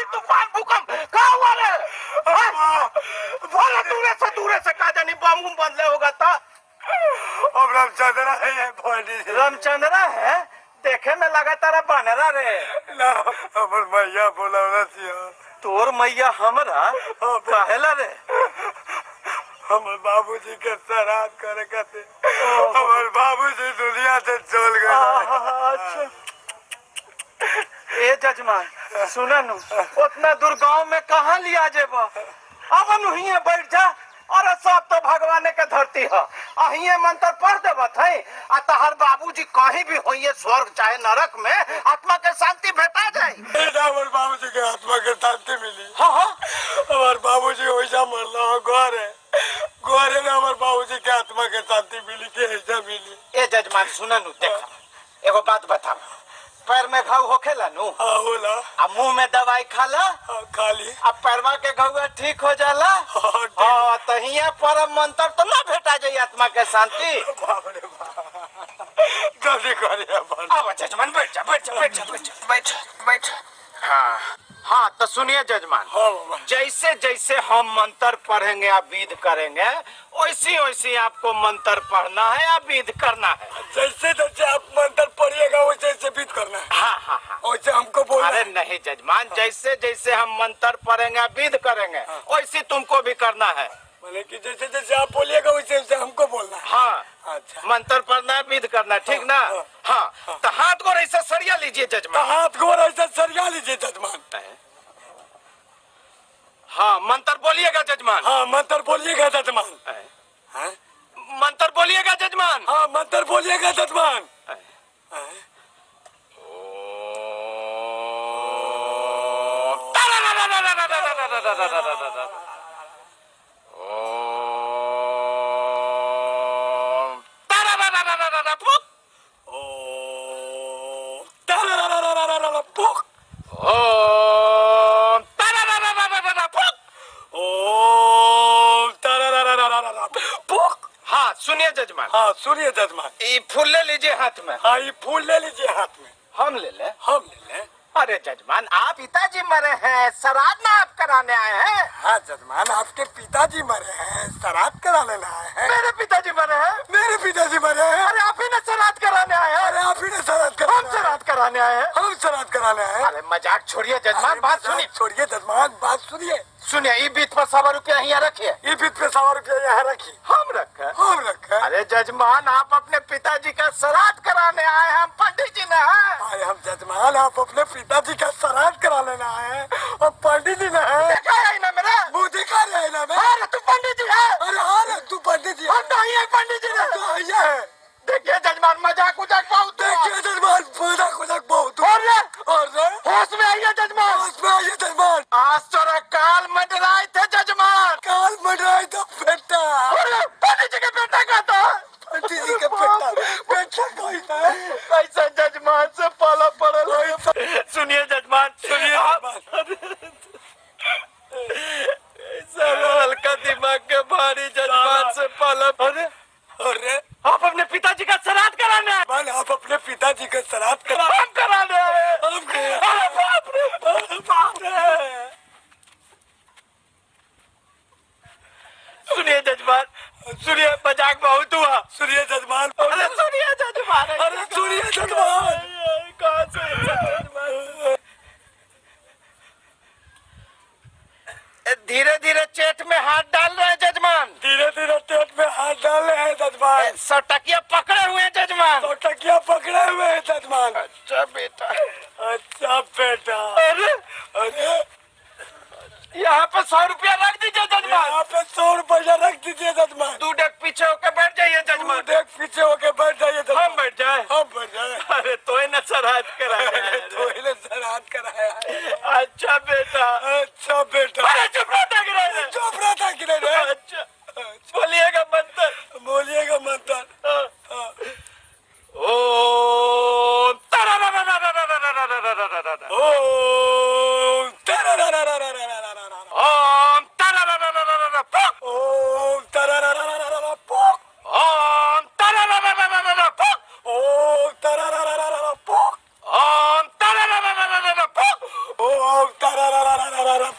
तूफान भूकंप कहाँ हुआ रे? बोला दूर से कहा जानी बम बदले होगा था। अब रामचंद्रा है रामचंद्रा है देखे में लगा तारा बनरा रे ना हमर मैया बोला तोर मैया हमरा कहेला रे हमर बाबूजी के श्राद्ध करे खातिर हमर बाबूजी दुनिया से चल गए। अच्छा ए जजमान सुना नु उतना दूर गांव में कहाँ लिया जेबा अब नुहिए बैठ जा और सब तो भगवान के धरती है अहिए मंत्र पढ़ देवत है आ तहर बाबूजी कहीं भी होइए स्वर्ग चाहे नरक में आत्मा के शांति भेटा जाए। हमारे बाबूजी के आत्मा के शांति मिली। हाँ हमारे बाबूजी वैसा मरला गोरे में हमारे बाबूजी के आत्मा के शांति मिली के ऐसा मिली। ए जजमान सुना नु देखा एगो बात बताओ पैर में घाव होखेला नु होला आ मुंह में दवाई खाला खाली अब पैरवा के घाव ठीक हो जाला। हाँ तो हिया परम मंत्र तो ना भेटा जाए आत्मा के शांति। जल्दी करिए अब जजमान बैठ। हाँ तो सुनिए जजमान जैसे जैसे हम मंत्र पढ़ेंगे आप विध करेंगे वैसे वैसे आपको मंत्र पढ़ना है या विध करना है। जैसे जैसे आप मंत्र पढ़िएगा वैसे वैसे विध करना है। हाँ वैसे हमको बोलना। अरे नहीं जजमान जैसे जैसे हम मंत्र पढ़ेंगे विध करेंगे वैसे तुमको भी करना है। बोले कि जैसे जैसे आप बोलिएगा वैसे वैसे हमको बोलना है। हाँ अच्छा मंत्र पढ़ना है विध करना है ठीक ना। हाँ तो हाथ गोर ऐसा सरिया लीजिए जजमान। हाथ गोर ऐसा सरिया लीजिए जजमान। हाँ मंत्र बोलिएगा जजमान। हाँ मंत्र बोलिएगा जजमान। मंत्र बोलिएगा जजमान। हाँ मंत्र बोलिएगा जजमान। हाँ सुनिए जजमान। हाँ सुनिए जजमान। ये फूल ले लीजिए हाथ में। हाँ ये फूल ले लीजिए हाथ में। हम ले ले। अरे जजमान आप पिताजी मरे हैं श्राद्ध ना आप कराने आए हैं। हाँ जजमान आपके पिताजी मरे हैं श्राद्ध कराने आए हैं। मेरे पिताजी मरे हैं। मेरे पिताजी मरे हैं। अरे आप ही ने श्राद्ध कराने आए हैं। अरे आप ही ने श्राद्ध कराने। हम श्राद्ध कराने आए हैं। हम श्राद्ध कराने आए हैं। अरे मजाक छोड़िए जजमान बात सुनिए। छोड़िए जजमान बात सुनिए। सुनिए ये बीत पर 100 रुपया यहाँ रखिए। ये बीत पे 100 रुपया यहाँ रखिए। हम रखे। अरे जजमान आप अपने पिताजी का श्राद्ध कराने आए हैं हम पंडित जी ने हैं। हम जजमान आप अपने पिताजी का श्राद्ध करा लेना है और पंडित जी ने है। देखा है ना मेरा मुँह दिखा रहे ना मैं। अरे तू पंडित जी है। अरे हाँ तू पंडित जी हम नहीं है पंडित जी ने। तो है देखिए जजमान मजाक बहुत। देखिए जजमान मजाक बहुत। और होश में आइए जजमान। होश में आइए जजमान। आज तोरा काल मंडराए थे जजमान। काल मंडराए तो बेटा। पंडित जी के बेटा का था। पंडित जी के बेटा कोई था। कैसा जजमान से पाला पड़ल। सुनिए जजमान सुनिए हल्का दिमाग के भारी जजमान से पाला। अरे आप अपने पिताजी का श्राद्ध कराने आए। आप अपने पिताजी का श्राद्ध कराने आए। सुनिए जजमान सुनिए मजाक बहुत हुआ। सुनिए जजमान। अरे सुनिए जजमान। अरे सुनिए जजमान। कहाँ से जजमान। धीरे धीरे चेट में हाथ डाल रहे हैं जजमान। धीरे धीरे चेट में हाथ डाल रहे हैं जजमान। 100 टकिया पकड़े हुए हैं जजमान। 100 टकिया पकड़े हुए हैं जजमान। अच्छा बेटा। अरे यहाँ पे 100 रुपया रख दीजिए जजमान। यहाँ पे 100 रुपया रख दीजिए जजमान। तू डेक पीछे होके बैठ जाइए जजमान। देख पीछे होके बैठ जाइए। हम बैठ जाए। अरे तो ही न श्राद्ध कराया। तो ही न श्राद्ध कराया। अच्छा बेटा। अरे चुप रहता कि नहीं। अच्छा बोलिएगा मंत्र। बोलिएगा मंत्र। ओम रा रा रा रा रा रा